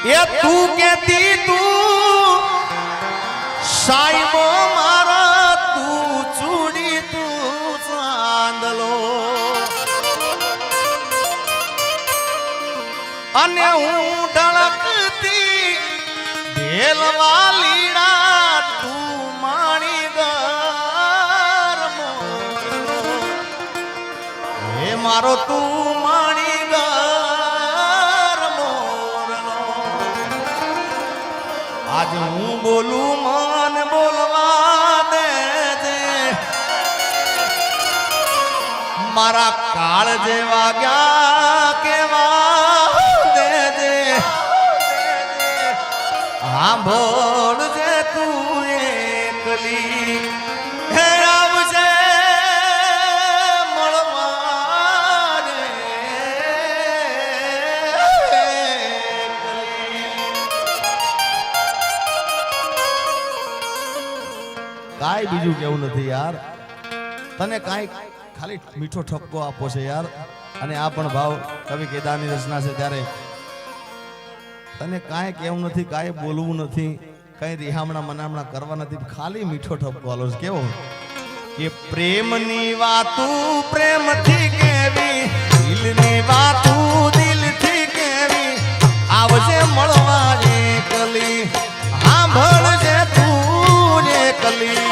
એ તું કેતી તું સાઈબો મારા તું ચૂડી તું ચાંદલો અને હું ઢળકતી ઢેલવાલીડા તું માણી ગરમો હે મારો તું માણી ગરમો આજ હું બોલું મન બોલવા દેજે મારા કાળ જેવા ગયા કેવા દેજે સાંભળજે તું એકલી હે આવજે મળવા કાંઈ બીજું કેવું નથી યાર તને કાંઈ ખાલી મીઠો ઠપકો આપો છે યાર અને આ પણ ભાવ કવિ કેદારની રચના છે ત્યારે તને કાંઈ કેવું નથી કાંઈ બોલવું નથી કઈ રિહામણા મનામણા કરવા નથી ખાલી મીઠો ઠપકો આલો છે કેવો કે પ્રેમની વાતું પ્રેમથી કેવી દિલની વાતું દિલથી કેવી આવજે મળવા એકલી સાંભળજે તું એકલી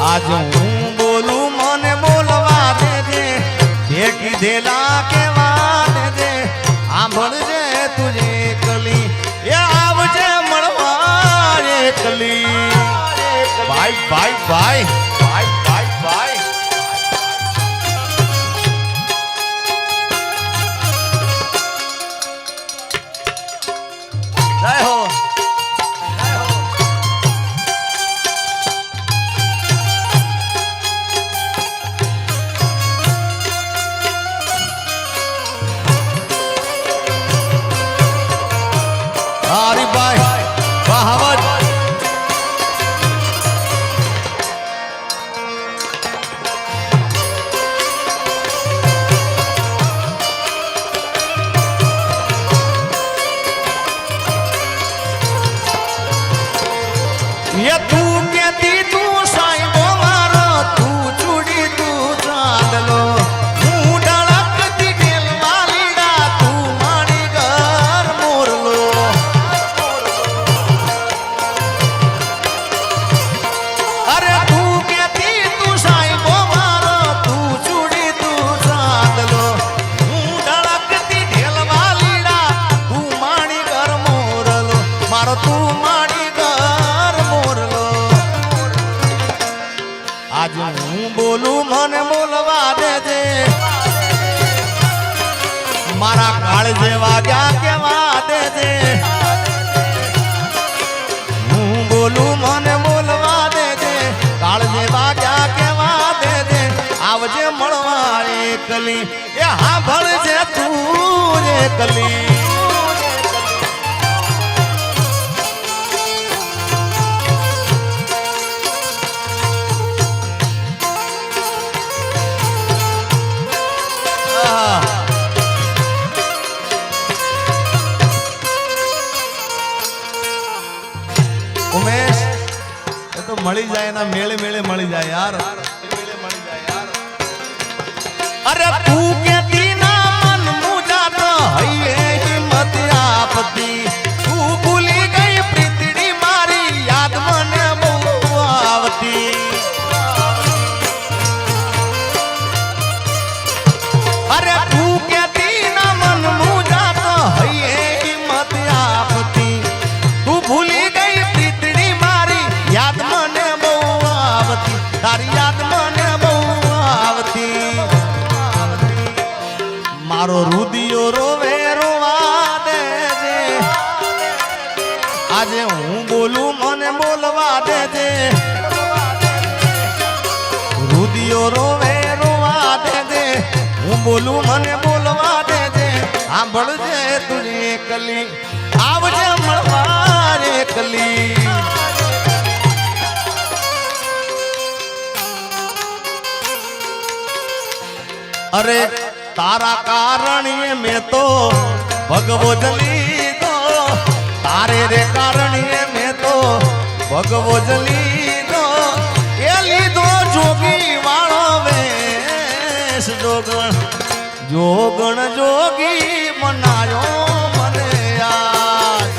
આજ હું બોલું મને બોલવા દેજે જે કીધેલા કેવા દેજે સાંભળજે તુજે કલી એ આવજે મળવા એકલી ભાઈ ભાઈ ભાઈ ભાઈ ભાઈ ભાઈ જય હો હરિભાઈ વાહવત એ તું કેતી તું સાઈબો મારો તું ચૂડી તું ચાંદલો હું ઢળકતી ઢેલવાલીડા તું મારી ઘર મોરલો અરે તું કેતી તું સાઈબો મારો તું ચૂડી તું ચાંદલો હું ઢળકતી ઢેલવાલીડા તું મારી ઘર મોરલો મારો તું મારી ઘર મોરલો આજ હું બોલું મને બોલવા દેજે મારા કાળ જેવા ગયા કેવા દેજે હું બોલું મને બોલવા દેજે કાળ જેવા ગયા કેવા દેજે આવજે મળવા એકલી એ સાંભળજે તું એકલી ઉમેશ એ તો મળી જાય ના મેળે મેળે મળી જાય યાર અરે તું કેતી ના મન મુજાતો હૈયે હિંમત આપતી તું ભૂલી ગઈ પ્રીતડી મારી યાદ મને બહુ આવતી અરે તું કેતી ના મન મુજાતો હૈયે હિંમત આપતી તું ભૂલી ગઈ પ્રીતડી મારી યાદ મને બહુ આવતી તારી યાદ મને બહુ આવતી મારો રુદિયો રોવે રોવા દેજે આજે હું બોલું મને બોલવા દેજે રુદિયો રોવે રોવા દેજે હું બોલું મને બોલવા દેજે સાંભળજે તુજે એકલી આવજે મળવા એકલી अरे तारा कारण ये मैं तो भगवो जली दो तारे रे कारण ये मैं तो भगवो जली दो ये लीधो जोगी वाळो वेश जोगण जोगी मनायो मने याद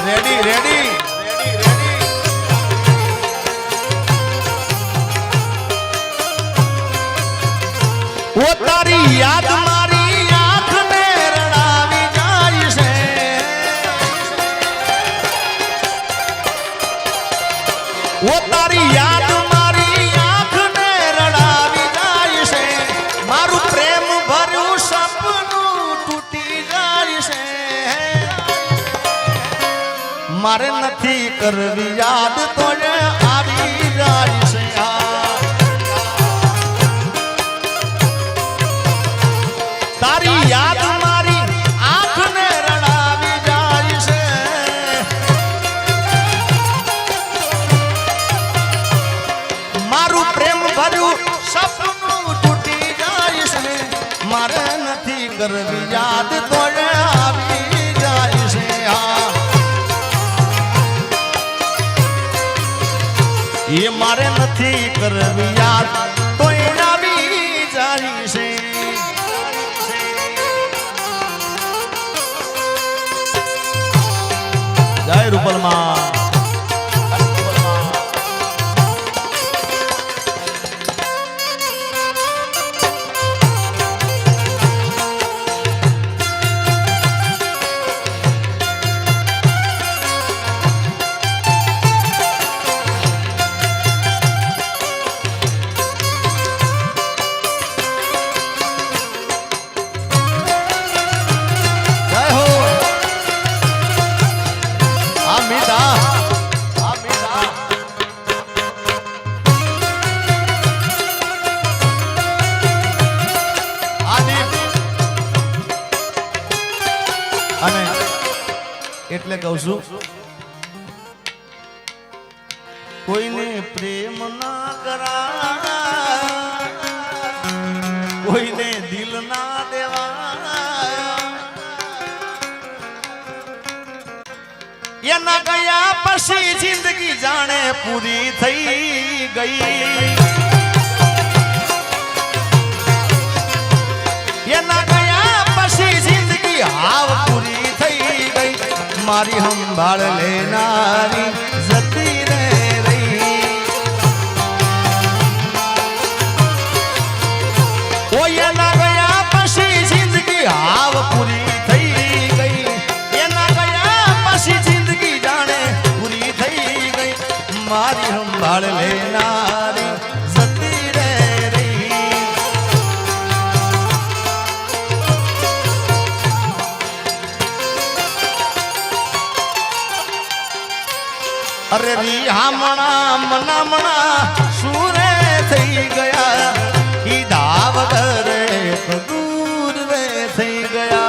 रेडी रेडी वो तारी याद मारी आंख में रड़ावी जाई से वो तारी याद मारी आंख में रड़ावी जाई से मारू प्रेम भरू सपनू टूटी जाई से मारे नथी करवी याद तो आवी जाई से तारी याद मारी आंख ने रड़ावी जाई से मारू प्रेम भरू सपनू टूटी जाई से मारे नथी करवी याद तो आवी जाई से ये मारे नथी करवी याद तो आवी जाई से जय रूपल मां એટલે કહું છું કોઈને પ્રેમ ના કરા કોઈને દિલ ના દેવા એના ગયા પછી જિંદગી જાણે પૂરી થઈ ગઈ એના ગયા પછી જિંદગી હાવ પૂરી मारी हम भाड़ लेनारी जती रे रही ओ ये ना गया पसी जिंदगी हाव पूरी थई गई ये ना गया पसी जिंदगी जाने पूरी थई गई मारी हम भाड़ लेनारी जती रे रही अरे रिहामणा मनामणा सूरे थई गया ही दावगर दूर वे थई गया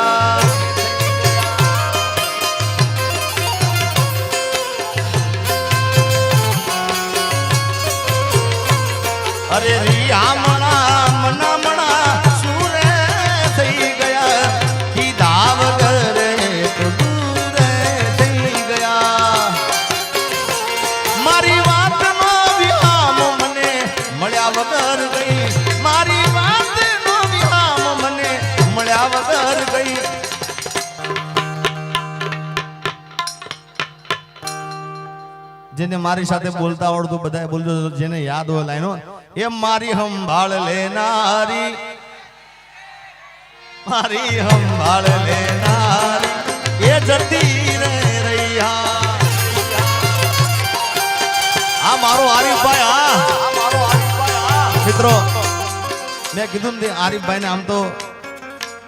अरे रिहामणा मनामणा सूरे थई गया ही दावगर दूर थई गया मारी बात नो विहाम मने मळ्या वगर गई मारी बात नो विहाम मने मळ्या वगर गई जेने मारी साथे बोलता आवडतो बधाए बोलજો जेने याद હોય લાઈનો એ મારી સંભાળ લેનારી મારી સંભાળ લેનારી એ જતી રે રૈયા આ મારો આરીફભાઈ મિત્રો મેં કીધું ને આરીફભાઈ ને આમ તો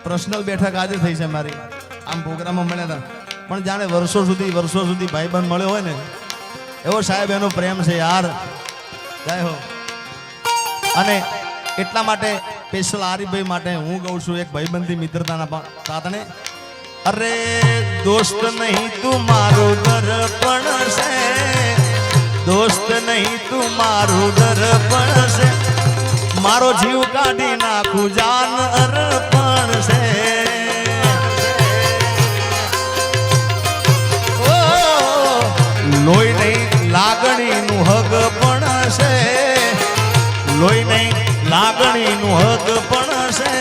પર્સનલ બેઠક આજે થઈ છે મારી આમ પ્રોગ્રામમાં મળ્યા હતા પણ જાણે વર્ષો સુધી ભાઈબંધ મળ્યો હોય ને એવો સાહેબ એનો પ્રેમ છે યાર જય હો. અને એટલા માટે સ્પેશિયલ આરીફભાઈ માટે હું કહું છું એક ભાઈબંધી મિત્રતાના સાથને, અરે દોસ્ત નહીં તું મારું દર્પણ છે, દોસ્ત નહીં તું મારું દર્પણ છે, મારો જીવ કાઢી નાખું જાન અર્પણ છે. લોહી નહીં લાગણીનું હગ પણ છે, લોહી નહીં લાગણીનું હગ પણ છે.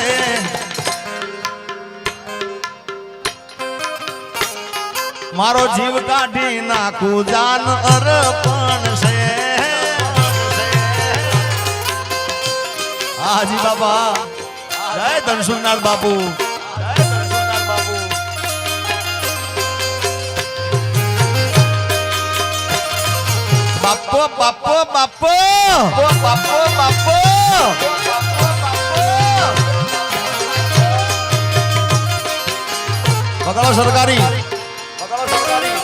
મારો જીવ કાઢી નાખું જાન અર્પણ છે. હાજી બાબા જય ધનસુરનાથ બાપુ, જય ધનસુરનાથ બાપુ. બાપો બાપો બાપો બાપો બાપો પકડો સરકારી, પકડો સરકારી.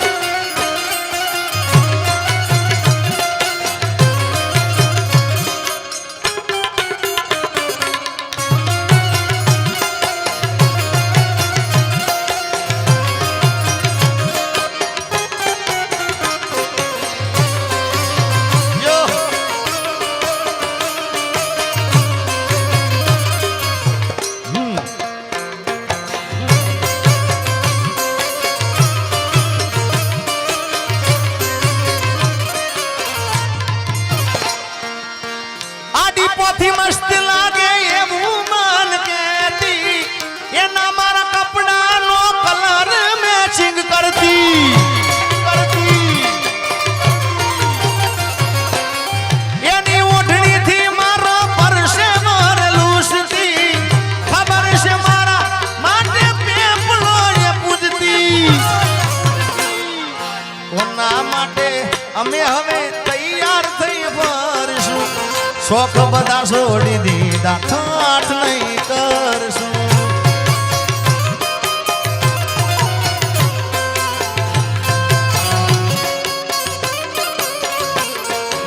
મસ્ત લાગે એવું મન કેતી, એના મારા કપડાનો કલર મેચિંગ કરતી, એની ઓઢણીથી મારો પરસે મરલુસતી, ખબર છે મારા માટે પેપલો એ પૂજતી. કોના માટે અમે હવે તૈયાર થઈ ફરશું, શોખ બધા છોડી દીધા, ઠાઠ નહીં કરશું.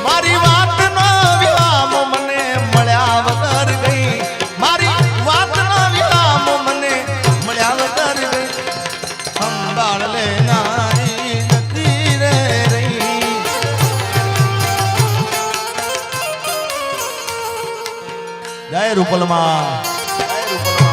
મારી વાતનો વિરામ મને મળ્યા વગર ગઈ, મારી વાતનો વિરામ મને મળ્યા વગર ગઈ. સંભાળ લેનારી નથી રે રહી. જય રૂપલમાં, જય રૂપલમાં.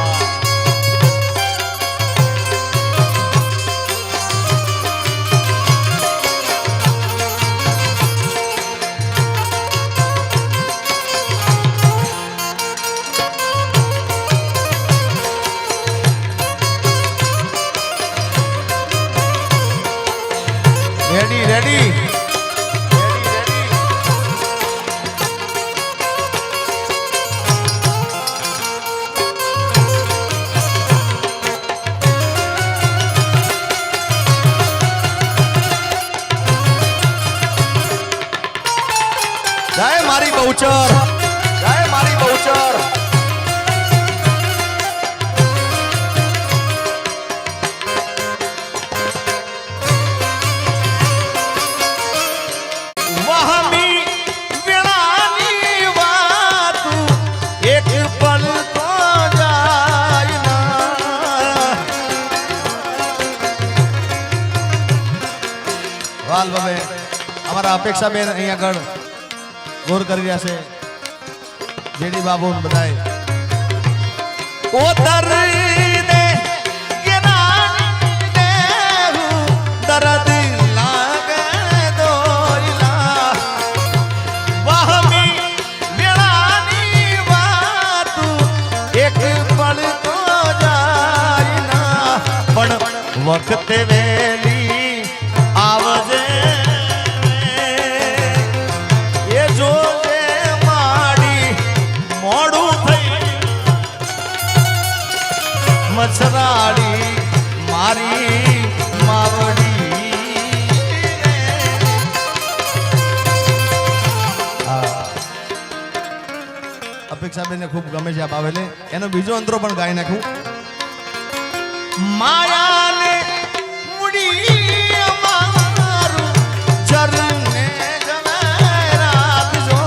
Ready ready. જય મારી બહુચર, જય મારી બહુચર. વહમી વેળાની વાતું એક પલ તો જાય ના. વાલ બાબે અમારા અપેક્ષા બેન અહીંયા આગળ ગોર કરી રહ્યા છે, જેડી બાબુ બધાય. ઓતર દે ગિરાની દેહું દર્દ લાગે દોયલા, વહમી વેળાની વાતું એક પળ તો જાય ના. પણ વખતે વેલી આવજે, મછરાડી મારી માવડી. અપેક્ષાબેનને ખૂબ ગમે છે આ બાવેલે, એનો બીજો અંતરો પણ ગાઈ નાખું. માયાને મુડી અમારું ચરણે જમે રાખજો,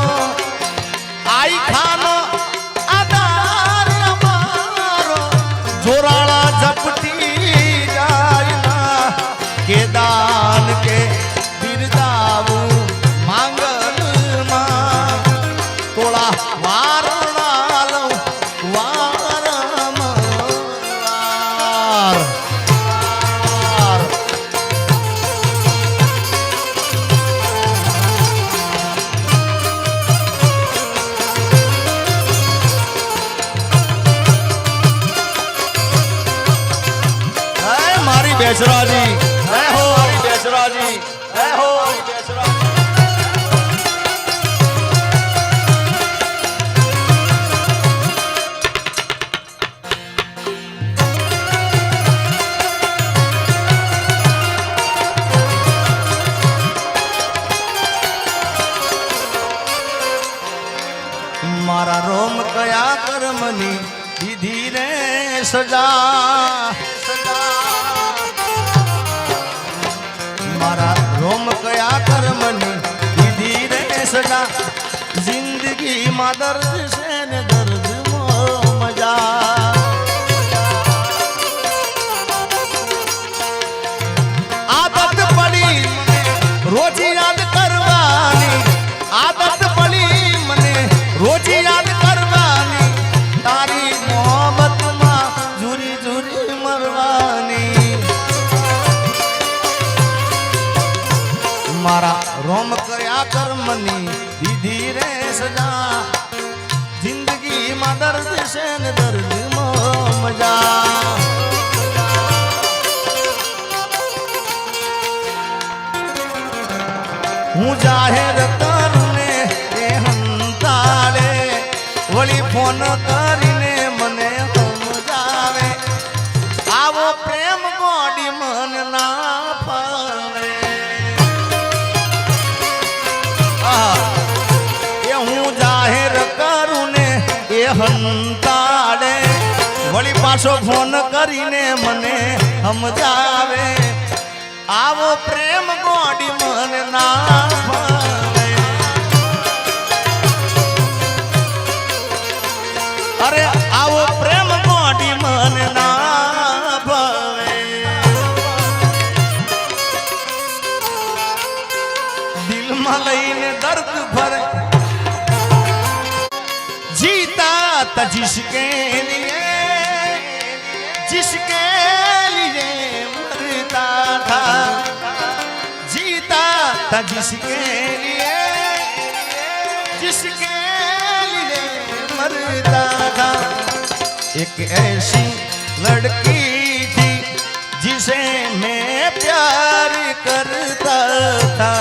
બેસરાજી જય હો મારી બેસરાજી જય હો મારી બેસરાજી મારા રોમ કયા કર્મની દીધી રે સજા મારા રોમ કયા કર્મની દીધી રે સજા જિંદગીમાં દર્દ છે ને દર્દમાં મજા આદત પડી મને રોજ યાદ કરવાની આદત પડી મને રોજ યાદ કરવાની તારી મોહબ્બતમાં ઝુરી ઝુરી મરવાની મારા રોમ કર્યા કર્મની દીધી રે સજા જિંદગીમાં દર્દ છે ને દર્દમાં મજા હું જાહેર કરું ને એ હંતાળે વળી ફોન કરીને મને સમજાવે આવો પ્રેમ ગોડી મન ના ફાવે એ હું જાહેર કરું ને એ હંતાળે વળી પાછો ફોન કરીને મને સમજાવે આવો પ્રેમ ગોડી મન ના ફાવે અરે આવો પ્રેમ ગોડી મન ના ભાવે દિલમાં લઈને દર્દ ભરે जीता था जिसके लिए मरता था जीता था जिसके लिए मरता था एक ऐसी लड़की थी जिसे मैं प्यार करता था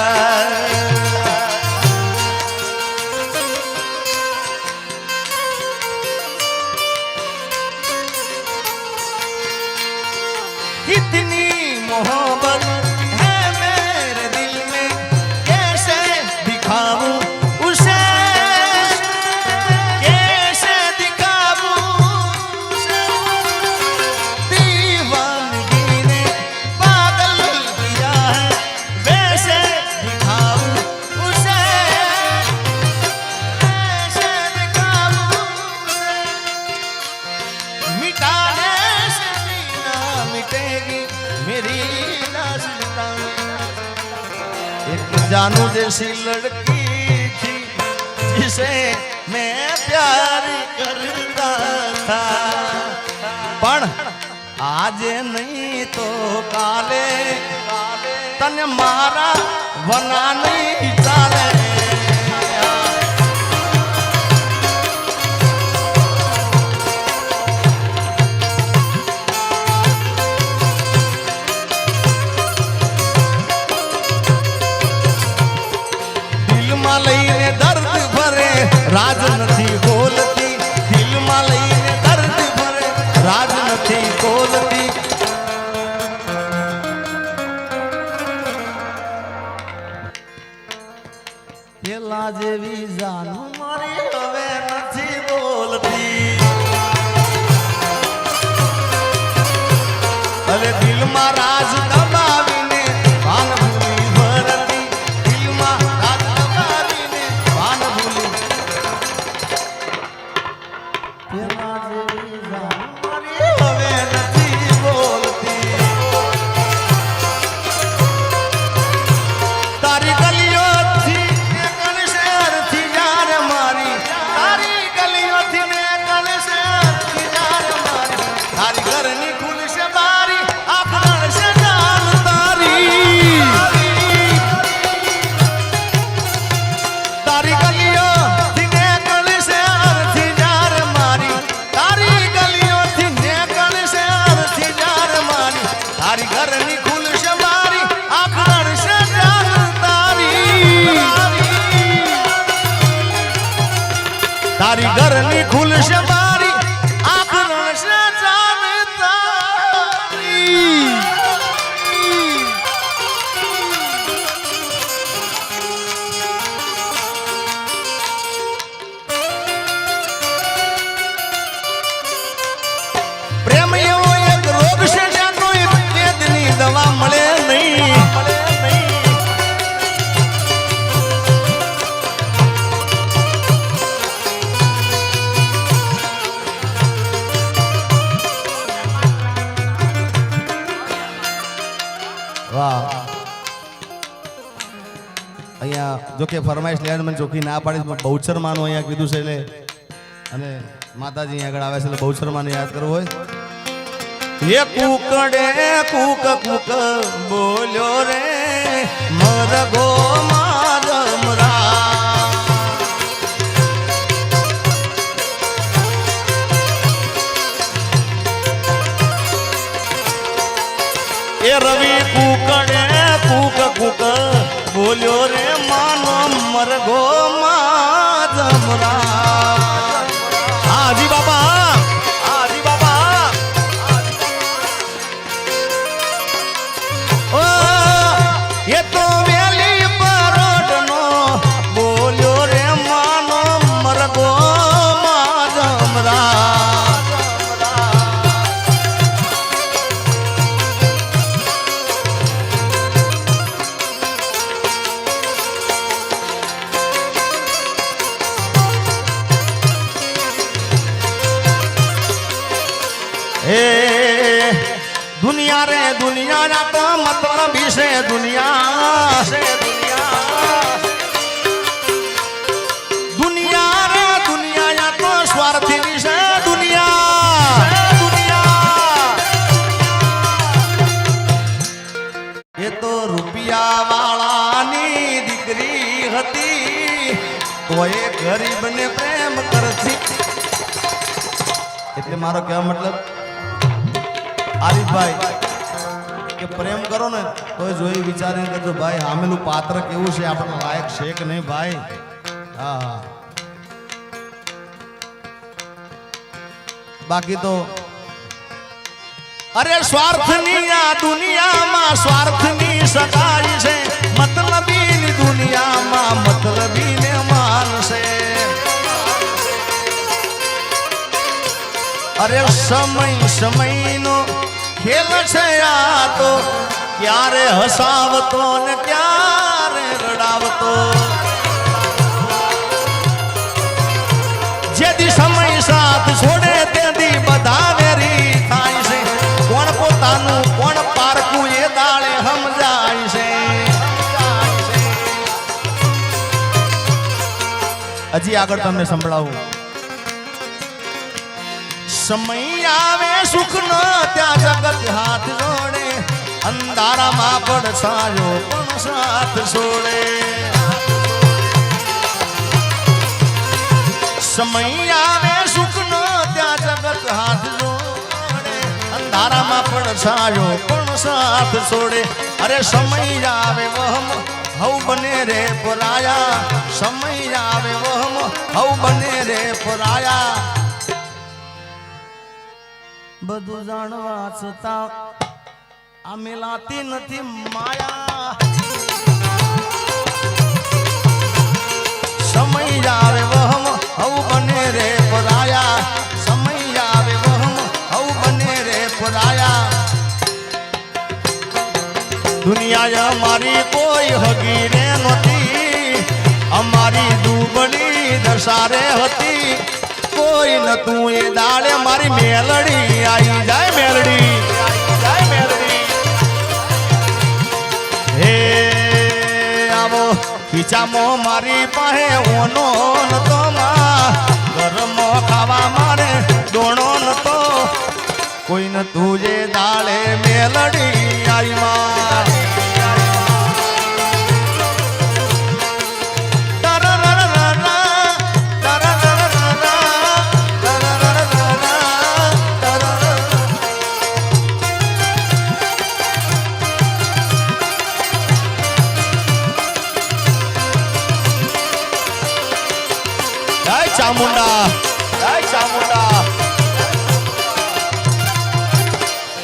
कितनी मोहब्बत है मेरे दिल में कैसे दिखाऊं उसे कैसे दिखाऊं उसे दीवानगी ने पागल किया है वैसे दिखाऊं उसे कैसे दिखाऊं उसे मिटाने से मिटेगी मेरी नाज़िता एक जानू जैसी लड़की थी जिसे मैं प्यार करता था पण आज नहीं तो काले तने मारा वना नहीं चाले લઈને દર્દ ભરે રાજ નથી બોલતી દિલમાં લઈને દર્દ ભરે રાજ નથી બોલતી પેલા જેવી જાનું મારી હવે નથી બોલતી હવે દિલમાં રાજ દબાવીને ભાન ભૂલી ભરતી દિલમાં રાજ દબાવીને ભાન ભૂલી પેલા જેવી જાનું મારી હવે નથી બોલતી તારી ગલીઓથી એકલ શહેરથી યાર મારી તારી ગલીઓથી ને એકલ શહેરથી યાર મારી તારી ઘરની ખુલશે બારી આખણ સે જા ઘરની ખુલશે બારી આખરણ છે જાન તારી તારી ઘરની ખુલશે બારી આખરણ છે જાન તારી પ્રેમ એવો એક રોગ છે જ્યાં કોઈ વેદની દવા મળે નહીં વાહ અહીંયા જો કે ફરમાઈશ લેવાનું મને ચોખ્ખી ના પાડીશ બહુચર માનું અહીંયા કીધું છે એટલે અને માતાજી આગળ આવે છે એટલે બહુચર માને યાદ કરવું હોય એ કુકડે કુક કુક બોલ્યો રે મરગો મારમરા એ રવિ કુકડે કુક કુક બોલ્યો રે માનો મરગો મારમરા હાજી બાબા હાજી બાબા ઓ એ તો વેલી પરોડનો બોલ્યો રે માનો મરગો મારમરા दुनिया रे दुनिया ना तो मतलब से दुनिया दुनिया रे दुनिया या तो स्वार्थी से दुनिया ये तो रुपया वाळानी दीकरी हती तो ये गरीब ने प्रेम करती એટલે મારો કહેવા મતલબ આરીફભાઈ કે પ્રેમ કરો ને તો જોઈ વિચારીને કરજો ભાઈ સામેલું પાત્ર કેવું છે આપણને લાયક છે કે નહીં ભાઈ હા હા બાકી તો અરે સ્વાર્થની આ દુનિયામાં સ્વાર્થની સગાઈ છે મતલબીની દુનિયામાં મતલબીને માનશે અરે સમય સમયનો ખેલ છે આ તો ક્યારે હસાવતો ને ક્યારે રડાવતો જેથી સમય સાથ છોડે તેથી બધા વેરી થાય છે કોણ પોતાનું કોણ પારકું એ દાળે સમજાય છે હજી આગળ તમને સંભળાવું સમય આવે સુખ નો ત્યાં જગત હાથ જોડે અંધારામાં પડછાયો પણ સાથ છોડે સમય આવે સુખ નો ત્યાં જગત હાથ જોડે અંધારામાં પડછાયો પણ સાથ છોડે અરે સમય આવે વહમ હવ બને રે પરાયા સમય આવે વહમ હવ બને રે પરાયા બધું જાણવા છતાં આ મિલાતી નથી માયા સમય આવે વહમ હવ બને રે પરાયા સમય આવે વહમ હવ બને રે પરાયા દુનિયા અમારી કોઈ હગી રે નહોતી અમારી દુબળી દશારે હતી કોઈ નતું એ દાડે મારી મેલડી આવી જાય મેલડી હે આવો ખીચામાં મારી પાસે ઓનો નતો માં ઘરમાં ખાવા મારે દોણો નતો કોઈ નતું જે દાડે મેલડી આવી માં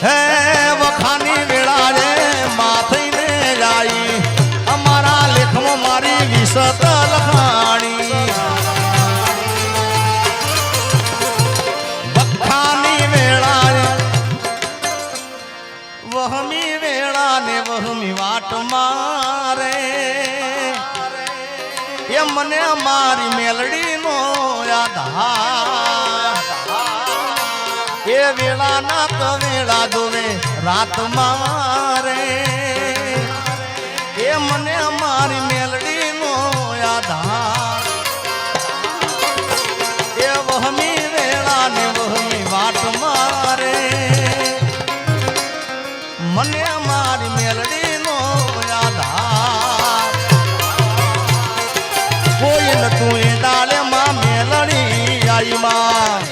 હે વખાની વેળા રે માથઈને જાય અમારા લેખમાં મારી વિસત લખાણી વખાની વેળા રે વહમી વેળા ને વહમી વાટ મારે એ મને મારી મેલડી નો યાદ એ વેળા ના તો વેળા જોવે રાત મારે એ મને મારી મેલડી નો યાદ એ વહમી વેળા ને વહમી વાટ મારે મને મારી મેલડી નો યાદ કોઈ નતું એ ડાલે માં મેલડી આઈ માં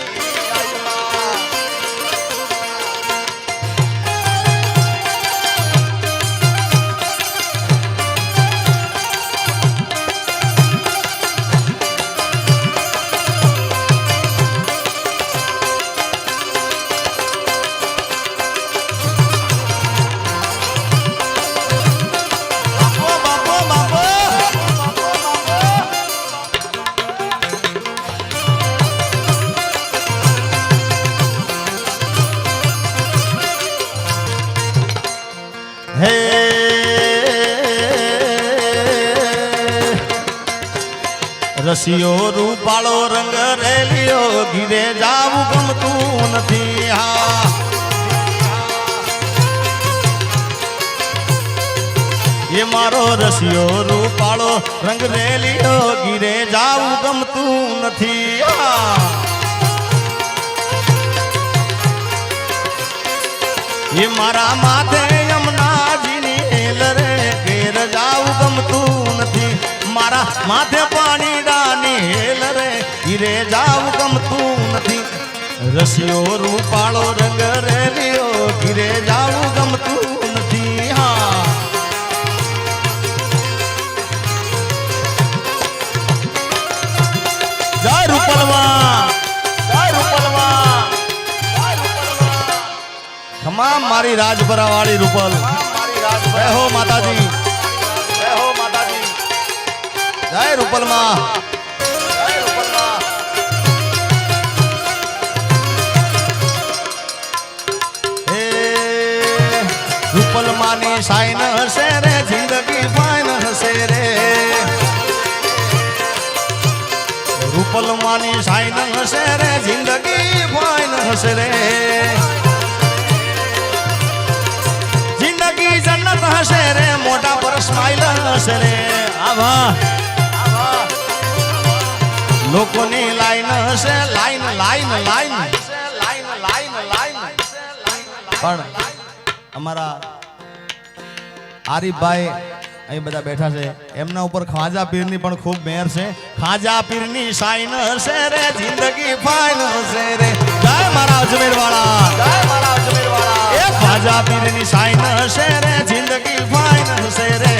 હે રસિયો રૂપાળો રંગ રેલિયો ઘીરે જાવું ગમતું નથી હા એ મારો રસિયો રૂપાળો રંગ રેલિયો ઘીરે જાવું ગમતું નથી હા એ મારા માથે યમુનાજીની હેલ રે ઘેર જાવું ગમતું નથી મારા માથે પાણી ડાની હેલ રે ઘીરે જાવું ગમતું નથી રસિયો રૂપાળો રંગ રેલિયો ઘીરે જાવું ગમતું નથી હા જય રૂપલમાં જય રૂપલમાં તમામ મારી રાજપરા વાળી રૂપલ જય હો માતાજી જય હો માતાજી જય રૂપલ માં જય રૂપલ માં હે રૂપલ માની સાઈન હશે રે જિંદગી ફાઈન હશે રે રૂપલ માની સાઈન હશે રે જિંદગી ફાઈન હશે રે જન્નત હશે રે મોટા પર સ્માઈલ હશે રે આવા લોકોની લાઈન હશે line line line line line line પણ અમારા આરીફભાઈ અહીં બધા બેઠા છે એમના ઉપર ખ્વાજા પીરની પણ ખૂબ મેર છે ખ્વાજા પીરની સાઈન હશે રે જિંદગી ફાઈન હશે રે જય મારા અજમેર વાળા જય મારા અજમેર વાળા એ ખ્વાજા પીરની સાઈન હશે રે જિંદગી ફાઈન હશે રે